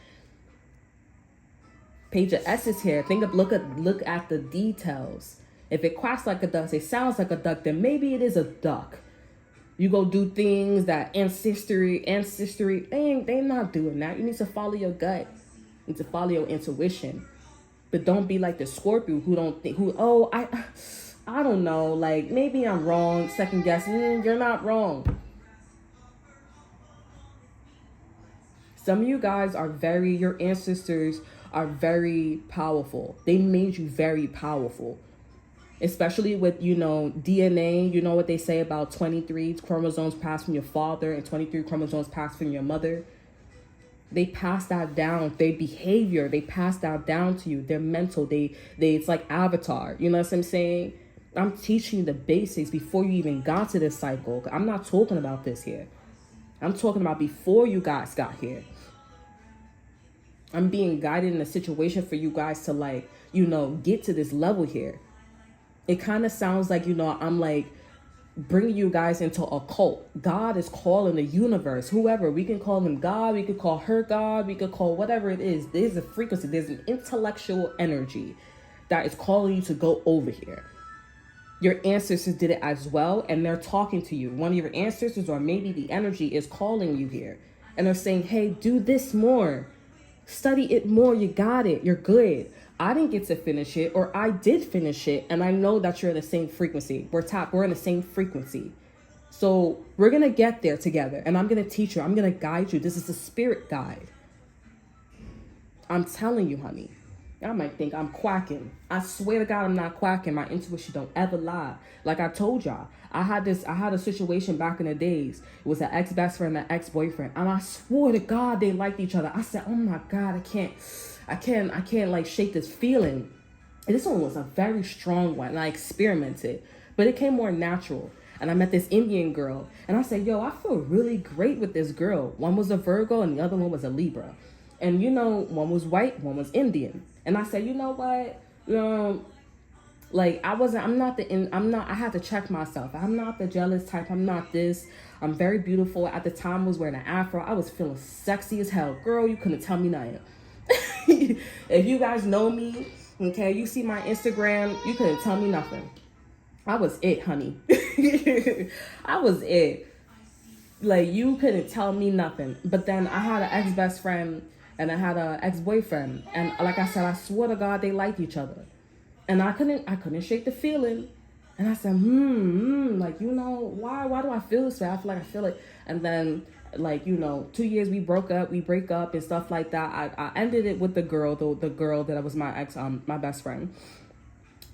Page of S's here. Look at the details. If it quacks like a duck, it sounds like a duck, then maybe it is a duck. You go do things that ancestry, they not doing that. You need to follow your gut. You need to follow your intuition. But don't be like the Scorpio I don't know, like maybe I'm wrong, second guessing. You're not wrong. Some of you guys your ancestors are very powerful. They made you very powerful. Especially with, DNA. You know what they say about 23 chromosomes passed from your father and 23 chromosomes passed from your mother. They pass that down. Their behavior, they pass that down to you. Their mental, it's like Avatar. You know what I'm saying? I'm teaching you the basics before you even got to this cycle. I'm not talking about this here. I'm talking about before you guys got here. I'm being guided in a situation for you guys to get to this level here. It kind of sounds like, I'm like bringing you guys into a cult. God is calling the universe, whoever. We can call him God, we could call her God, we could call whatever it is. There's a frequency, there's an intellectual energy that is calling you to go over here. Your ancestors did it as well, and they're talking to you. One of your ancestors, or maybe the energy, is calling you here. And they're saying, hey, do this more. Study it more. You got it. You're good. I didn't get to finish it, or I did finish it, and I know that you're in the same frequency. We're in the same frequency. So we're going to get there together, and I'm going to teach you. I'm going to guide you. This is a spirit guide. I'm telling you, honey. Y'all might think I'm quacking. I swear to God, I'm not quacking. My intuition don't ever lie. Like I told y'all, I had a situation back in the days. It was an ex-best friend, an ex-boyfriend. And I swore to God they liked each other. I said, oh my God, I can't like shake this feeling. And this one was a very strong one. And I experimented, but it came more natural. And I met this Indian girl, and I said, yo, I feel really great with this girl. One was a Virgo and the other one was a Libra. And one was white, one was Indian. And I said, you know what? Like I had to check myself. I'm not the jealous type. I'm not this. I'm very beautiful. At the time I was wearing an afro. I was feeling sexy as hell. Girl, you couldn't tell me nothing. If you guys know me, okay, you see my Instagram, you couldn't tell me nothing. I was it, honey. I was it. Like you couldn't tell me nothing. But then I had an ex-best friend and I had an ex-boyfriend. And like I said, I swear to God, they liked each other. And I couldn't shake the feeling. And I said, like, why do I feel this way? I feel like I feel it. And then, like, 2 years we break up and stuff like that. I ended it with the girl that was my ex, my best friend,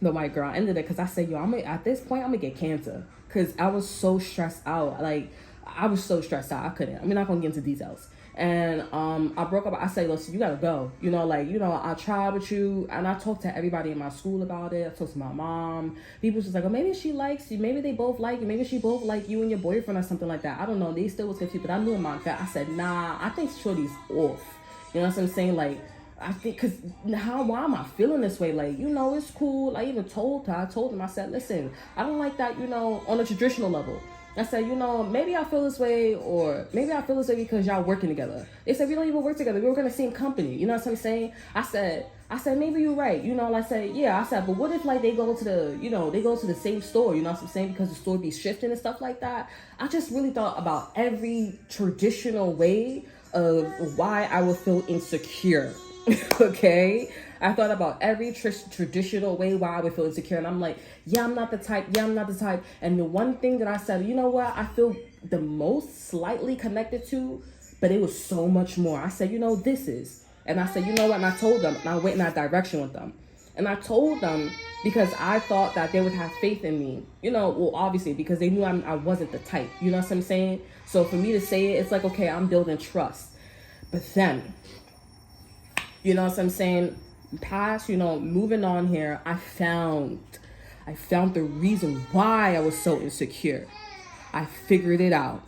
the white girl. I ended it because I said, at this point, I'm gonna get cancer. Because I was so stressed out. Like, I was so stressed out. I couldn't. I'm not gonna get into details. And I broke up. I said, listen, you gotta go. I tried with you, and I talked to everybody in my school about it. I talked to my mom. People was just like, oh, maybe she likes you. Maybe they both like you. Maybe she both like you and your boyfriend or something like that. I don't know. They still was confused, but I knew in my gut. I said, nah, I think Shorty's off. You know what I'm saying? Like, I think, cause why am I feeling this way? Like, it's cool. I even told him, I said, listen, I don't like that, on a traditional level. I said, maybe I feel this way, or maybe I feel this way because y'all working together. They said, we don't even work together. We work in the same company. You know what I'm saying? I said, maybe you're right. I said, yeah. I said, but what if like they go to the same store? You know what I'm saying? Because the store be shifting and stuff like that. I just really thought about every traditional way of why I would feel insecure. Okay? I thought about every traditional way why I would feel insecure. And I'm like, yeah, I'm not the type. And the one thing that I said, you know what? I feel the most slightly connected to, but it was so much more. I said, this is. And I said, you know what? And I told them, and I went in that direction with them. And I told them because I thought that they would have faith in me. Obviously, because they knew I wasn't the type. You know what I'm saying? So for me to say it, it's like, okay, I'm building trust. But then, you know what I'm saying? Past, moving on here, I found the reason why I was so insecure. I figured it out.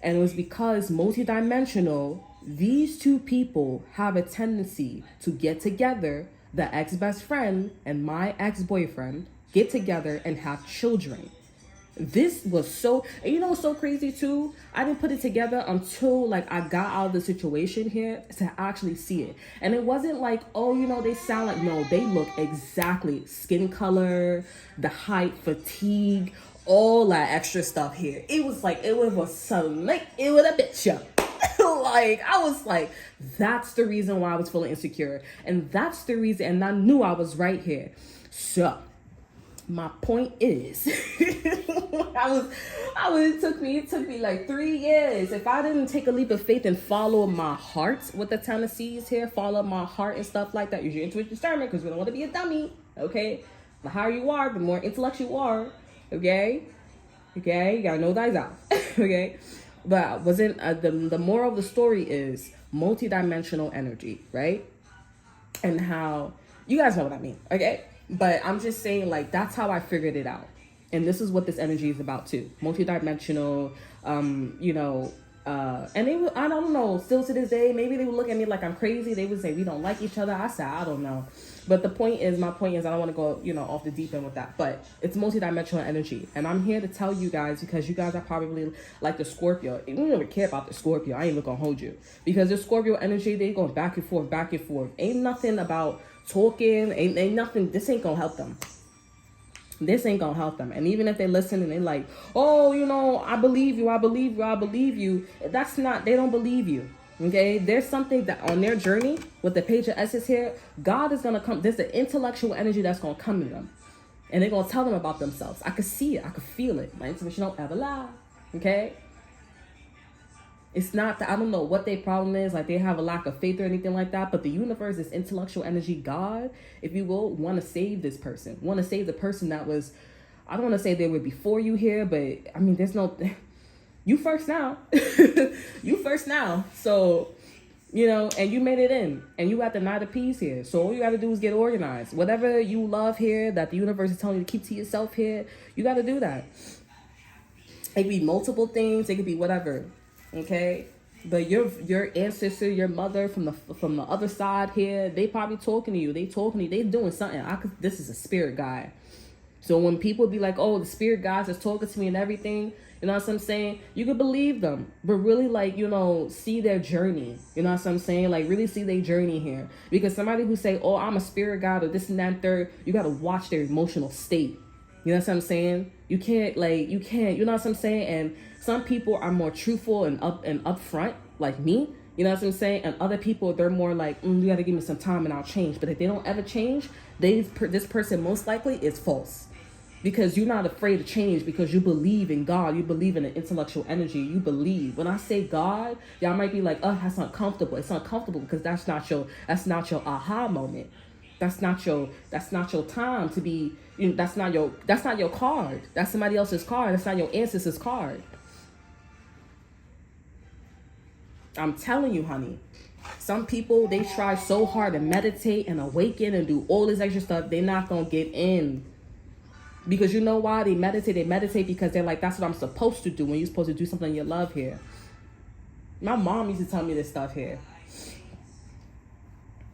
And it was because multidimensional, these two people have a tendency to get together, the ex-best friend and my ex-boyfriend get together and have children. This was so, and what's so crazy too? I didn't put it together until like I got out of the situation here to actually see it. And it wasn't like, oh, they sound like, no, they look exactly skin color, the height, fatigue, all that extra stuff here. It was like, it was select, it was a bitch. Like, I was like, that's the reason why I was feeling insecure. And that's the reason, and I knew I was right here. So, my point is, it took me like 3 years. If I didn't take a leap of faith and follow my heart with the Tennessees here, follow my heart and stuff like that, use your intuition discernment, because we don't want to be a dummy, okay? The higher you are, the more intellectual you are, okay? You gotta know thyself, okay? But the moral of the story is multidimensional energy, right? And how, you guys know what I mean, okay? But I'm just saying, like, that's how I figured it out. And this is what this energy is about, too. Multidimensional, and they would, I don't know, still to this day, maybe they would look at me like I'm crazy. They would say, we don't like each other. I said, I don't know. But the point is, my point is, I don't want to go, off the deep end with that. But it's multidimensional energy. And I'm here to tell you guys, because you guys are probably like the Scorpio. You don't even care about the Scorpio. I ain't even going to hold you. Because the Scorpio energy, they going back and forth, back and forth. Ain't nothing about talking. Ain't nothing. This ain't going to help them. This ain't going to help them. And even if they listen and they like, oh, I believe you. I believe you. I believe you. That's not, they don't believe you. Okay, there's something that on their journey with the Page of Essence here, God is going to come. There's an intellectual energy that's going to come to them. And they're going to tell them about themselves. I could see it. I could feel it. My intuition don't ever lie. Okay? It's not that, I don't know what their problem is. Like they have a lack of faith or anything like that. But the universe, this intellectual energy, God, if you will, want to save this person. Want to save the person that was, I don't want to say they were before you here. But I mean, there's no... You first now. You first now. So, and you made it in. And you got the Knight of Peace here. So all you got to do is get organized. Whatever you love here, that the universe is telling you to keep to yourself here, you got to do that. It could be multiple things. It could be whatever. Okay? But your ancestor, your mother from the other side here, they probably talking to you. They doing something. This is a spirit guide. So when people be like, oh, the spirit guides is talking to me and everything, you know what I'm saying? You could believe them, but really see their journey. You know what I'm saying? Like really see their journey here. Because somebody who say, oh, I'm a spirit guide or this and that and third, you got to watch their emotional state. You know what I'm saying? You can't, you know what I'm saying? And some people are more truthful and upfront, like me. You know what I'm saying? And other people, they're more like, you got to give me some time and I'll change. But if they don't ever change, this person most likely is false. Because you're not afraid to change because you believe in God. You believe in the intellectual energy. You believe. When I say God, y'all might be like, oh, that's uncomfortable. It's uncomfortable because that's not your aha moment. That's not your time to be, that's not your card. That's somebody else's card. That's not your ancestor's card. I'm telling you, honey. Some people, they try so hard to meditate and awaken and do all this extra stuff. They're not going to get in. Because you know why they meditate? They meditate because they're like, that's what I'm supposed to do when you're supposed to do something you love here. My mom used to tell me this stuff here.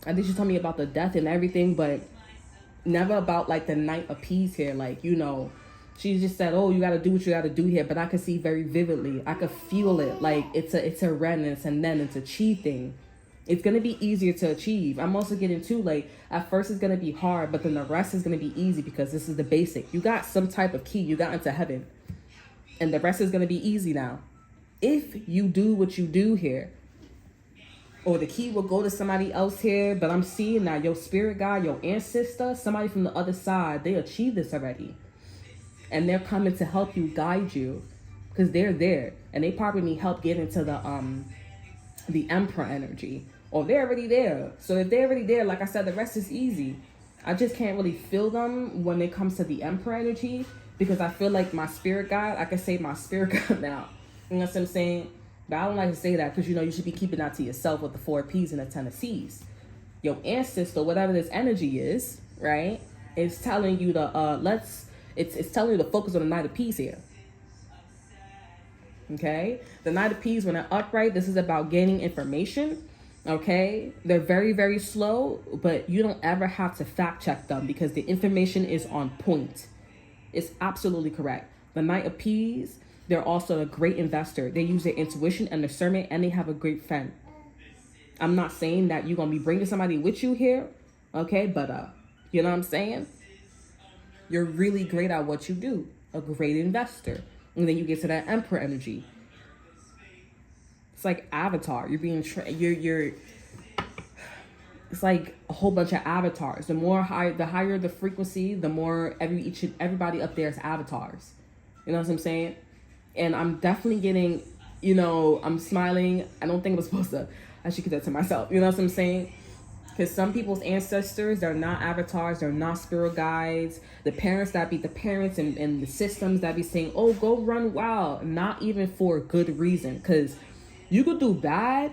I think she told me about the death and everything, but never about like the Knight of Peace here. Like, she just said, oh, you got to do what you got to do here. But I could see very vividly. I could feel it. Like it's a ren and it's a nen. It's a chi thing. It's going to be easier to achieve. I'm also getting too, like, at first it's going to be hard, but then the rest is going to be easy because this is the basic. You got some type of key. You got into heaven. And the rest is going to be easy now. If you do what you do here, or the key will go to somebody else here, but I'm seeing now your spirit guide, your ancestor, somebody from the other side, they achieved this already. And they're coming to help you, guide you, because they're there. And they probably need help getting to the Emperor energy. Or they're already there. So if they're already there, like I said, the rest is easy. I just can't really feel them when it comes to the Emperor energy. Because I feel like my spirit guide, I can say my spirit guide now. You know what I'm saying? But I don't like to say that because, you should be keeping that to yourself with the 4 P's and the 10 of C's. Your ancestor, whatever this energy is, right? It's telling you to, it's telling you to focus on the Knight of Peace here. Okay? The Knight of Peace, when they're upright, this is about gaining information. Okay? They're very, very slow, but you don't ever have to fact check them because the information is on point. It's absolutely correct. The Knight of Peace, they're also a great investor. They use their intuition and discernment, and they have a great friend. I'm not saying that you're going to be bringing somebody with you here, okay? But, you know what I'm saying? You're really great at what you do. A great investor. And then you get to that Emperor energy. It's like Avatar. You're being it's like a whole bunch of avatars. The higher the frequency, the more everybody up there is avatars. You know what I'm saying? And I'm definitely getting, I'm smiling. I don't think I'm supposed to. I should keep that to myself. You know what I'm saying? Because some people's ancestors, they're not avatars, they're not spirit guides. The parents and the systems that be saying, oh, go run wild. Not even for a good reason. Because you could do bad.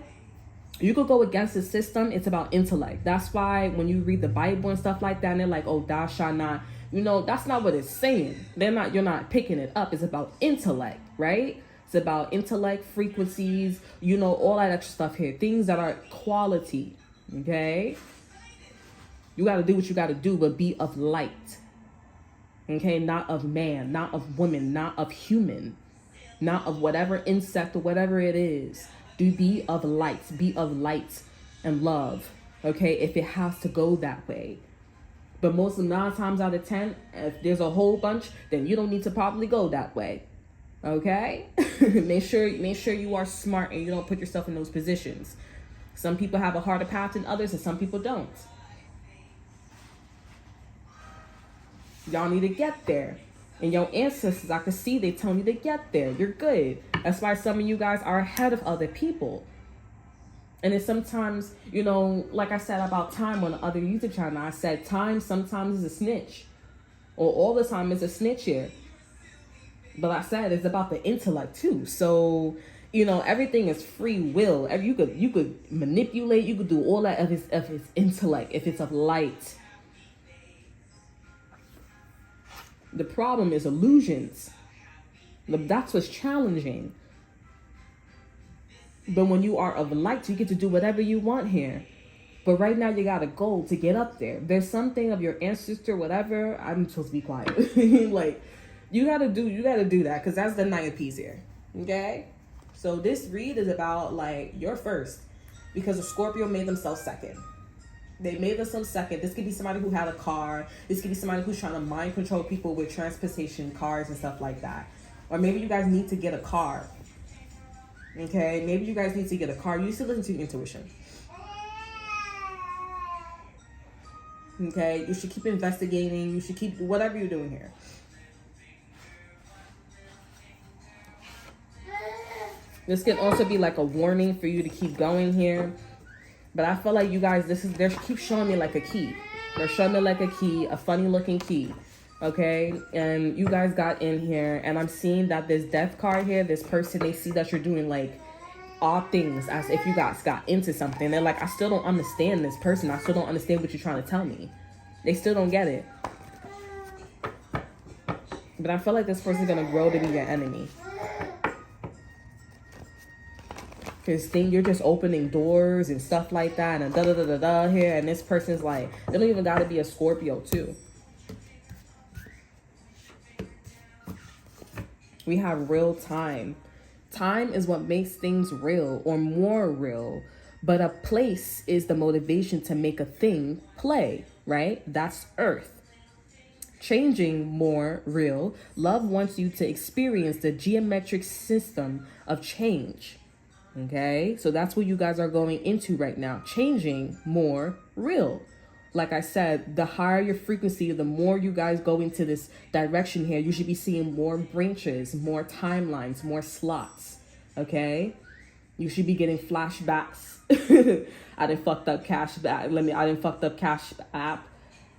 You could go against the system. It's about intellect. That's why when you read the Bible and stuff like that, and they're like, oh, thou shalt not. That's not what it's saying. You're not picking it up. It's about intellect, right? It's about intellect, frequencies, all that extra stuff here. Things that are quality. Okay. You got to do what you got to do, but be of light. Okay, not of man, not of woman, not of human, not of whatever insect or whatever it is. Do be of light and love. Okay, if it has to go that way. But most of 9 times out of 10, if there's a whole bunch, then you don't need to probably go that way. Okay? make sure you are smart and you don't put yourself in those positions. Some people have a harder path than others, and some people don't. Y'all need to get there. And your ancestors, I can see they telling you to get there. You're good. That's why some of you guys are ahead of other people. And then sometimes, you know, like I said about time on the other YouTube channel, I said time sometimes is a snitch. Or all the time is a snitch here. But like I said, it's about the intellect too. So, you know, everything is free will. You could manipulate, you could do all that if it's intellect, if it's of light. The problem is illusions. That's what's challenging. But when you are of light, you get to do whatever you want here. But right now you got a goal to get up there. There's something of your ancestor, whatever. I'm supposed to be quiet. Like, you gotta do that, because that's the Knight of Peace here. Okay? So this read is about, like, you're first. Because the Scorpio made themselves second. They made themselves second. This could be somebody who had a car. This could be somebody who's trying to mind control people with transportation cars and stuff like that. Or maybe you guys need to get a car. Okay? Maybe you guys need to get a car. You need to listen to your intuition. Okay? You should keep investigating. You should keep whatever you're doing here. This can also be like a warning for you to keep going here. But I feel like you guys, they keep showing me like a key. They're showing me like a key, a funny looking key. Okay? And you guys got in here, and I'm seeing that this death card here, this person, they see that you're doing like odd things as if you guys got into something. They're like, I still don't understand this person. I still don't understand what you're trying to tell me. They still don't get it. But I feel like this person's going to grow to be your enemy. Because you're just opening doors and stuff like that, and da-da-da-da-da here, and this person's like, they don't even got to be a Scorpio too. We have real time. Time is what makes things real or more real, but a place is the motivation to make a thing play, right? That's Earth. Changing more real, love wants you to experience the geometric system of change. Okay, so that's what you guys are going into right now. Changing more real. Like I said, the higher your frequency, the more you guys go into this direction here. You should be seeing more branches, more timelines, more slots. Okay, you should be getting flashbacks. I done fucked up cash back. I done fucked up cash app.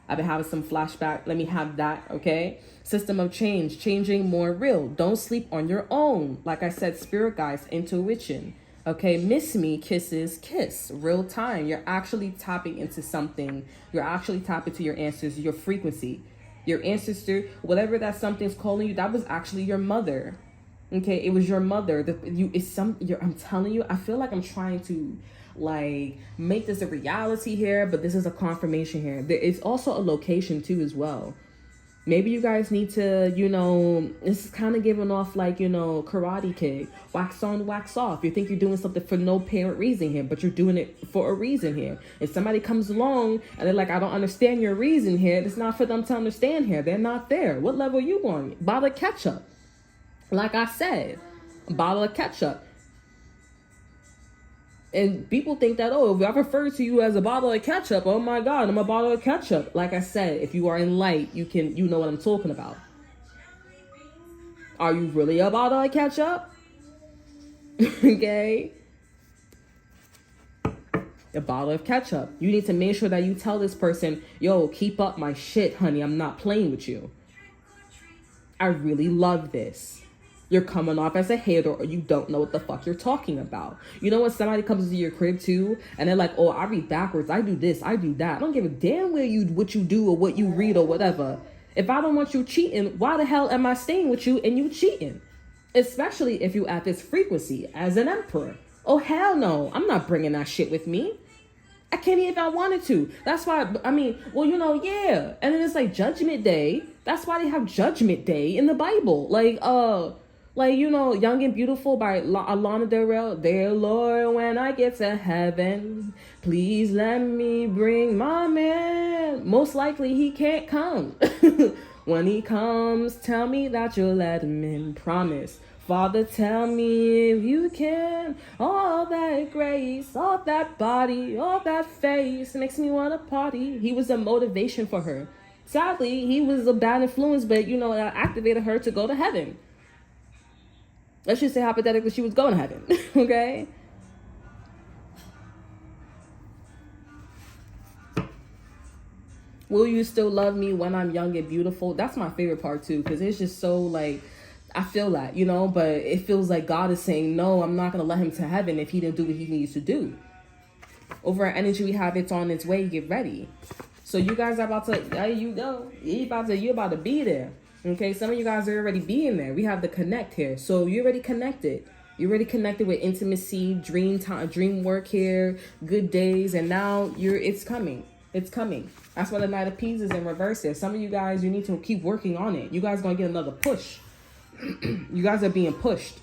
I've been having some flashback. Let me have that. Okay. System of change, changing more real. Don't sleep on your own. Like I said, spirit guides, intuition. Okay, miss me, kisses, kiss, real time. You're actually tapping into something. You're actually tapping to your ancestors, your frequency. Your ancestor, whatever that something's calling you, that was actually your mother. Okay, it was your mother. I'm telling you, I feel like I'm trying to like make this a reality here, but this is a confirmation here. There is also a location too as well. Maybe you guys need to, you know, this is kind of giving off like, you know, Karate Kid, wax on, wax off. You think you're doing something for no apparent reason here, but you're doing it for a reason here. If somebody comes along and they're like, I don't understand your reason here, it's not for them to understand here. They're not there. What level are you on? Bottle of ketchup. Like I said, a bottle of ketchup. And people think that, oh, if I refer to you as a bottle of ketchup, oh my God, I'm a bottle of ketchup. Like I said, if you are in light, you know what I'm talking about. Are you really a bottle of ketchup? Okay. A bottle of ketchup. You need to make sure that you tell this person, yo, keep up my shit, honey. I'm not playing with you. I really love this. You're coming off as a hater, or you don't know what the fuck you're talking about. You know when somebody comes into your crib too, and they're like, oh, I read backwards, I do this, I do that. I don't give a damn what you do or what you read or whatever. If I don't want you cheating, why the hell am I staying with you and you cheating? Especially if you at this frequency as an emperor. Oh, hell no. I'm not bringing that shit with me. I can't even if I wanted to. That's why, I mean, well, you know, yeah. And then it's like Judgment Day. That's why they have Judgment Day in the Bible. Like, you know, Young and Beautiful by Lana Del Rey. Dear Lord, when I get to heaven, please let me bring my man. Most likely he can't come. When he comes, tell me that you'll let him in. Promise. Father, tell me if you can. All that grace, all that body, all that face makes me want to party. He was a motivation for her. Sadly, he was a bad influence, but, you know, that activated her to go to heaven. Let's just say hypothetically she was going to heaven, okay? Will you still love me when I'm young and beautiful? That's my favorite part too, because it's just so like, I feel that, you know, but it feels like God is saying, no, I'm not going to let him to heaven if he didn't do what he needs to do. Over our energy we have, it's on its way, get ready. So you guys are about to, there you go, you're about to be there. Okay, some of you guys are already being there. We have the connect here. So you're already connected. You're already connected with intimacy, dream time, dream work here, good days, and now it's coming. It's coming. That's why the Knight of Peas is in reverse here. Some of you guys, you need to keep working on it. You guys are going to get another push. You guys are being pushed.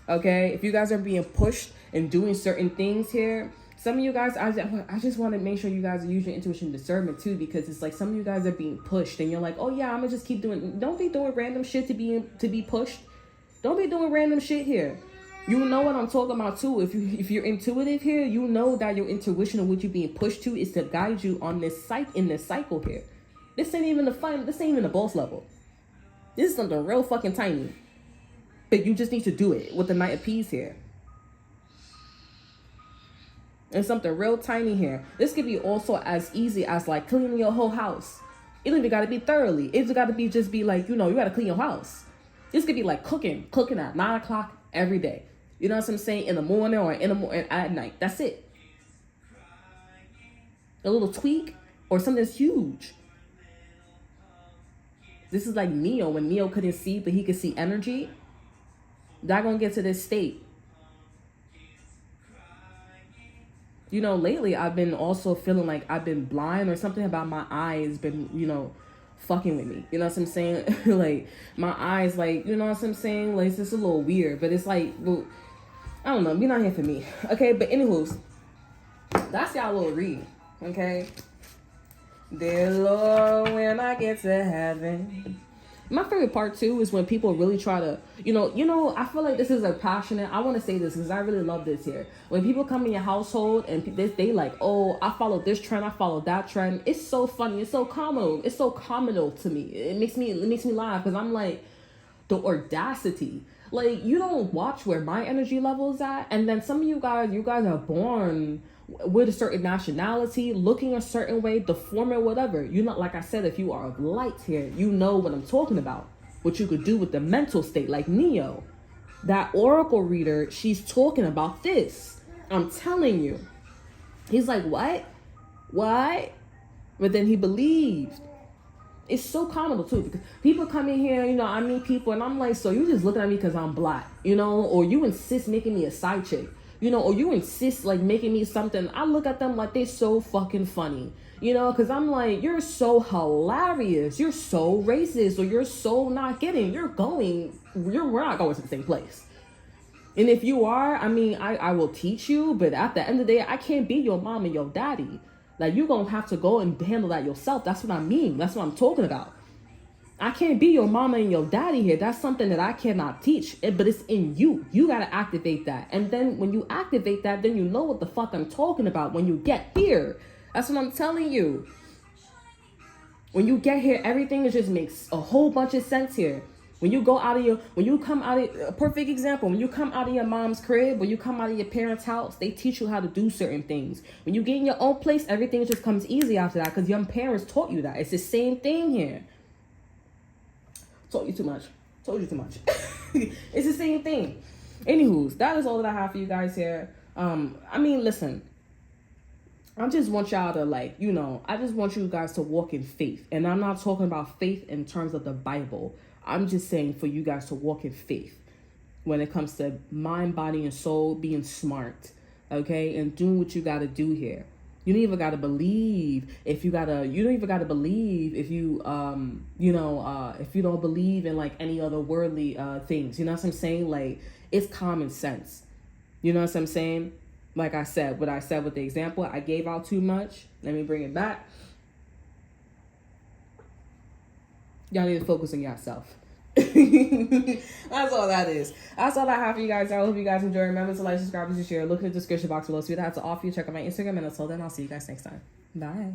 Okay? If you guys are being pushed and doing certain things here, some of you guys, I just want to make sure you guys are using your intuition discernment too, because it's like some of you guys are being pushed and you're like, oh yeah, I'm going to just keep doing, don't be doing random shit to be pushed. Don't be doing random shit here. You know what I'm talking about too. If you're intuitive here, you know that your intuition of what you're being pushed to is to guide you on this cycle here. This ain't even the boss level. This is something real fucking tiny. But you just need to do it with the Knight of Peas here. And something real tiny here. This could be also as easy as like cleaning your whole house. It don't even got to be thoroughly. It's got to be just be like, you know, you got to clean your house. This could be like cooking at 9 o'clock every day. You know what I'm saying? In the morning or at night. That's it. A little tweak or something that's huge. This is like Neo. When Neo couldn't see, but he could see energy. They're going to get to this state. You know, lately I've been also feeling like I've been blind or something about my eyes been, you know, fucking with me. You know what I'm saying? Like, my eyes, like, you know what I'm saying? Like, it's just a little weird. But it's like, well, I don't know. Be not here for me. Okay? But anywho, that's y'all little read. Okay? Dear Lord, when I get to heaven. My favorite part too is when people really try to, you know, I feel like this is a passionate, I want to say this because I really love this here. When people come in your household and they like, oh, I follow this trend, I follow that trend. It's so funny. It's so comical. It's so comical to me. It makes me laugh because I'm like, the audacity. Like, you don't watch where my energy level is at. And then some of you guys are born with a certain nationality, looking a certain way, the form or whatever. You're not, like I said, if you are of light here, you know what I'm talking about. What you could do with the mental state, like Neo. That oracle reader, she's talking about this. I'm telling you. He's like, what? What? But then he believed. It's so comical too, because people come in here, you know, I meet people and I'm like, so you just looking at me because I'm black, you know, or you insist making me a side chick. You know, or you insist like making me something. I look at them like they're so fucking funny. You know, because I'm like, you're so hilarious. You're so racist. Or you're so not getting. We're not going to the same place. And if you are, I mean, I will teach you. But at the end of the day, I can't be your mom and your daddy. Like, you're going to have to go and handle that yourself. That's what I mean. That's what I'm talking about. I can't be your mama and your daddy here. That's something that I cannot teach, but it's in you. You got to activate that. And then when you activate that, then you know what the fuck I'm talking about when you get here. That's what I'm telling you. When you get here, everything just makes a whole bunch of sense here. When you come out of, a perfect example, when you come out of your mom's crib, when you come out of your parents' house, they teach you how to do certain things. When you get in your own place, everything just comes easy after that because your parents taught you that. It's the same thing here. Told you too much. It's the same thing. Anywho, that is all that I have for you guys here. I mean, listen. I just want y'all to like, you know, I just want you guys to walk in faith. And I'm not talking about faith in terms of the Bible. I'm just saying for you guys to walk in faith when it comes to mind, body, and soul, being smart, okay? And doing what you got to do here. You don't even gotta believe if you gotta. You don't even gotta believe if you if you don't believe in like any other worldly things. You know what I'm saying? Like, it's common sense. You know what I'm saying? Like I said, what I said with the example, I gave out too much. Let me bring it back. Y'all need to focus on yourself. That's all that is. That's all I have for you guys. I hope you guys enjoy. Remember to like, subscribe, and share. Look in the description box below. See what I have to offer you. Check out my Instagram. And until then, I'll see you guys next time. Bye.